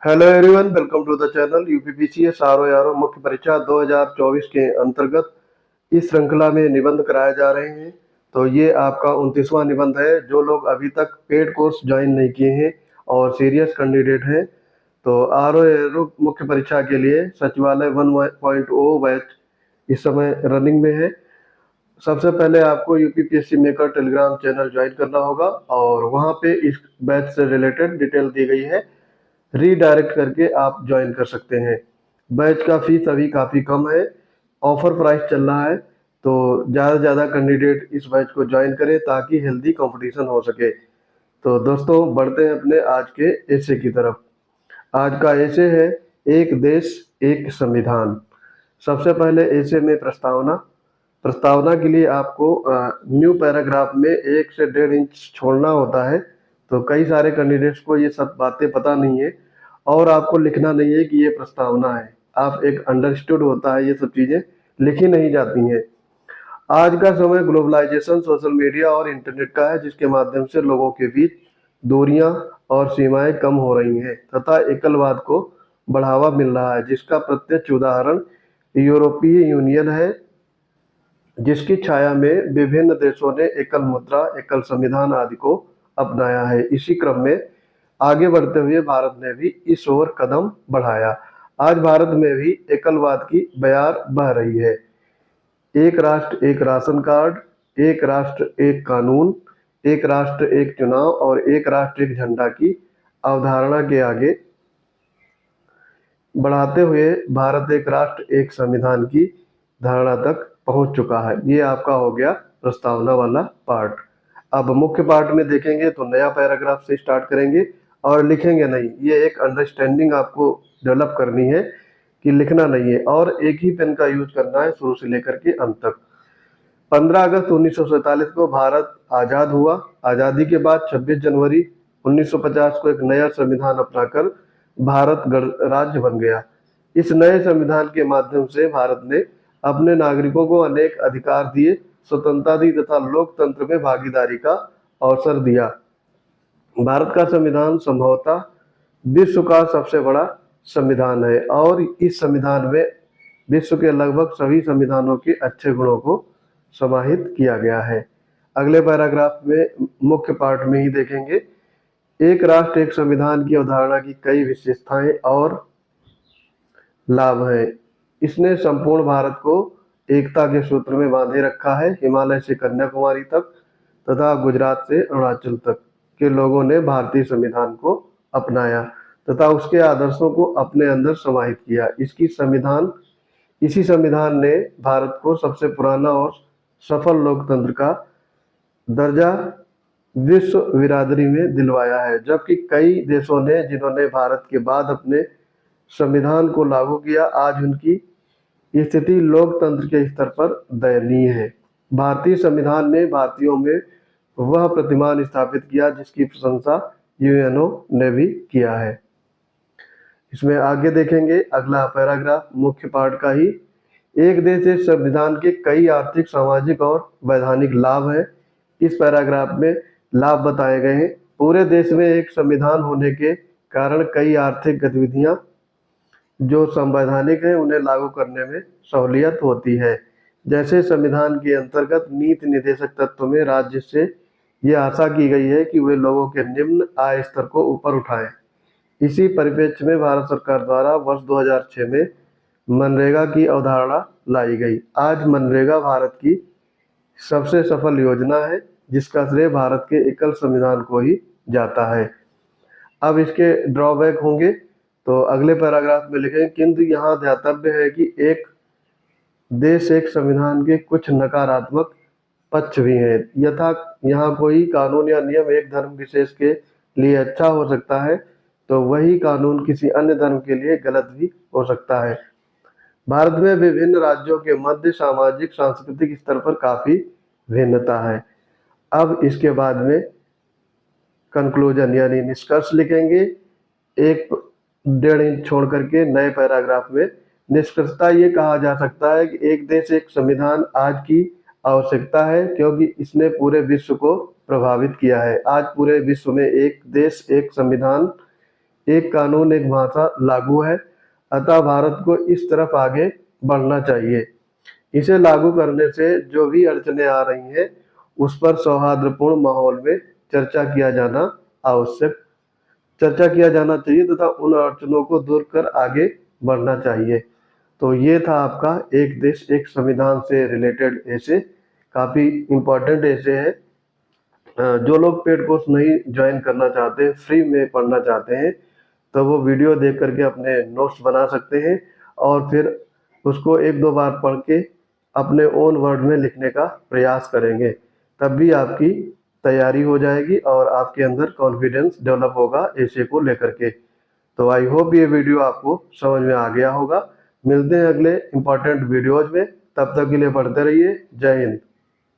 Hello everyone, welcome to the channel UPPCS RO मुख्य परीक्षा 2024 के अंतर्गत इस श्रृंखला में निबंध कराए जा रहे हैं। तो ये आपका 29वां निबंध है। जो लोग अभी तक पेड कोर्स ज्वाइन नहीं किए हैं और सीरियस कैंडिडेट हैं तो आरओ मुख्य परीक्षा के लिए सचिवालय 1.0 बैच इस समय रनिंग में है। सबसे पहले आपको UPPSC maker Telegram channel join करना होगा और वहाँ पे इस बैच से रिलेटेड डिटेल दी गई है। रीडायरेक्ट करके आप ज्वाइन कर सकते हैं। बैच का फीस अभी काफ़ी कम है, ऑफर प्राइस चल रहा है। तो ज़्यादा से ज़्यादा कैंडिडेट इस बैच को ज्वाइन करें ताकि हेल्दी कंपटीशन हो सके। तो दोस्तों, बढ़ते हैं अपने आज के एसे की तरफ। आज का एसे है एक देश एक संविधान। सबसे पहले एसे में प्रस्तावना। प्रस्तावना के लिए आपको न्यू पैराग्राफ में 1 से 1.5 इंच छोड़ना होता है। तो कई सारे कैंडिडेट्स को ये सब बातें पता नहीं है और आपको लिखना नहीं है कि ये प्रस्तावना है। आप एक अंडरस्टूड होता है, ये सब चीज़ें लिखी नहीं जाती हैं। आज का समय ग्लोबलाइजेशन, सोशल मीडिया और इंटरनेट का है, जिसके माध्यम से लोगों के बीच दूरियां और सीमाएं कम हो रही हैं तथा एकलवाद को बढ़ावा मिल रहा है, जिसका प्रत्यक्ष उदाहरण यूरोपीय यूनियन है, जिसकी छाया में विभिन्न देशों ने एकल मुद्रा, एकल संविधान आदि को अपनाया है। इसी क्रम में आगे बढ़ते हुए भारत ने भी इस ओर कदम बढ़ाया। आज भारत में भी एकलवाद की बयार बह रही है। एक राष्ट्र एक राशन कार्ड, एक राष्ट्र एक कानून, एक राष्ट्र एक चुनाव और एक राष्ट्र एक झंडा की अवधारणा के आगे बढ़ाते हुए भारत एक राष्ट्र एक संविधान की धारणा तक पहुंच चुका है। ये आपका हो गया प्रस्तावना वाला पार्ट। अब मुख्य पार्ट में देखेंगे तो नया पैराग्राफ से स्टार्ट करेंगे और लिखेंगे नहीं। ये एक अंडरस्टैंडिंग आपको डेवलप करनी है कि लिखना नहीं है और एक ही पेन का यूज करना है शुरू से लेकर के अंत तक। 15 अगस्त 1947 को भारत आज़ाद हुआ। आज़ादी के बाद 26 जनवरी 1950 को एक नया संविधान अपनाकर भारत गणराज्य बन गया। इस नए संविधान के माध्यम से भारत ने अपने नागरिकों को अनेक अधिकार दिए, स्वतंत्रता दी तथा लोकतंत्र में भागीदारी का अवसर दिया। भारत का संविधान संभवतः विश्व का सबसे बड़ा संविधान है और इस संविधान में विश्व के लगभग सभी संविधानों के अच्छे गुणों को समाहित किया गया है। अगले पैराग्राफ में मुख्य पार्ट में ही देखेंगे। एक राष्ट्र एक संविधान की अवधारणा की कई विशेषताएं और लाभ हैं। इसने संपूर्ण भारत को एकता के सूत्र में बांधे रखा है। हिमालय से कन्याकुमारी तक तथा गुजरात से अरुणाचल तक के लोगों ने भारतीय संविधान को अपनाया तथा उसके आदर्शों को अपने अंदर समाहित किया। इसी संविधान ने भारत को सबसे पुराना और सफल लोकतंत्र का दर्जा विश्व बिरादरी में दिलवाया है, जबकि कई देशों ने जिन्होंने भारत के बाद अपने संविधान को लागू किया, आज उनकी स्थिति लोकतंत्र के स्तर पर दयनीय है। भारतीय संविधान ने भारतीयों में वह प्रतिमान स्थापित किया जिसकी प्रशंसा यूएनओ ने भी किया है। इसमें आगे देखेंगे अगला पैराग्राफ मुख्य पार्ट का ही। एक देश एक संविधान के कई आर्थिक, सामाजिक और वैधानिक लाभ हैं। इस पैराग्राफ में लाभ बताए गए हैं। पूरे देश में एक संविधान होने के कारण कई आर्थिक गतिविधियां जो संवैधानिक हैं उन्हें लागू करने में सहूलियत होती है। जैसे संविधान के अंतर्गत नीति निर्देशक तत्व में राज्य से ये आशा की गई है कि वे लोगों के निम्न आय स्तर को ऊपर उठाएं। इसी परिप्रेक्ष्य में भारत सरकार द्वारा वर्ष 2006 में मनरेगा की अवधारणा लाई गई। आज मनरेगा भारत की सबसे सफल योजना है, जिसका श्रेय भारत के एकल संविधान को ही जाता है। अब इसके ड्रॉबैक होंगे तो अगले पैराग्राफ में लिखें, किंतु यहाँ ध्यातव्य है कि एक देश एक संविधान के कुछ नकारात्मक पक्ष भी हैं। यथा यहाँ कोई कानून या नियम एक धर्म विशेष के लिए अच्छा हो सकता है तो वही कानून किसी अन्य धर्म के लिए गलत भी हो सकता है। भारत में विभिन्न राज्यों के मध्य सामाजिक सांस्कृतिक स्तर पर काफी भिन्नता है। अब इसके बाद में कंक्लूजन यानी निष्कर्ष लिखेंगे 1.5 इंच छोड़ करके नए पैराग्राफ में। निष्कर्षता ये कहा जा सकता है कि एक देश एक संविधान आज की आवश्यकता है, क्योंकि इसने पूरे विश्व को प्रभावित किया है। आज पूरे विश्व में एक देश एक संविधान एक कानून एक भाषा लागू है, अतः भारत को इस तरफ आगे बढ़ना चाहिए। इसे लागू करने से जो भी अड़चने आ रही हैं उस पर सौहार्दपूर्ण माहौल में चर्चा किया जाना आवश्यक चर्चा किया जाना चाहिए तथा उन अड़चनों को दूर कर आगे बढ़ना चाहिए। तो ये था आपका एक देश एक संविधान से रिलेटेड ऐसे, काफी इम्पोर्टेंट ऐसे है। जो लोग पेड कोर्स नहीं ज्वाइन करना चाहते, फ्री में पढ़ना चाहते हैं, तो वो वीडियो देख करके अपने नोट्स बना सकते हैं और फिर उसको एक दो बार पढ़ के अपने ओन वर्ड में लिखने का प्रयास करेंगे, तब भी आपकी तैयारी हो जाएगी और आपके अंदर कॉन्फिडेंस डेवलप होगा ऐसे को लेकर के। तो आई होप ये वीडियो आपको समझ में आ गया होगा। मिलते हैं अगले इंपॉर्टेंट वीडियोज में, तब तक के लिए पढ़ते रहिए। जय हिंद।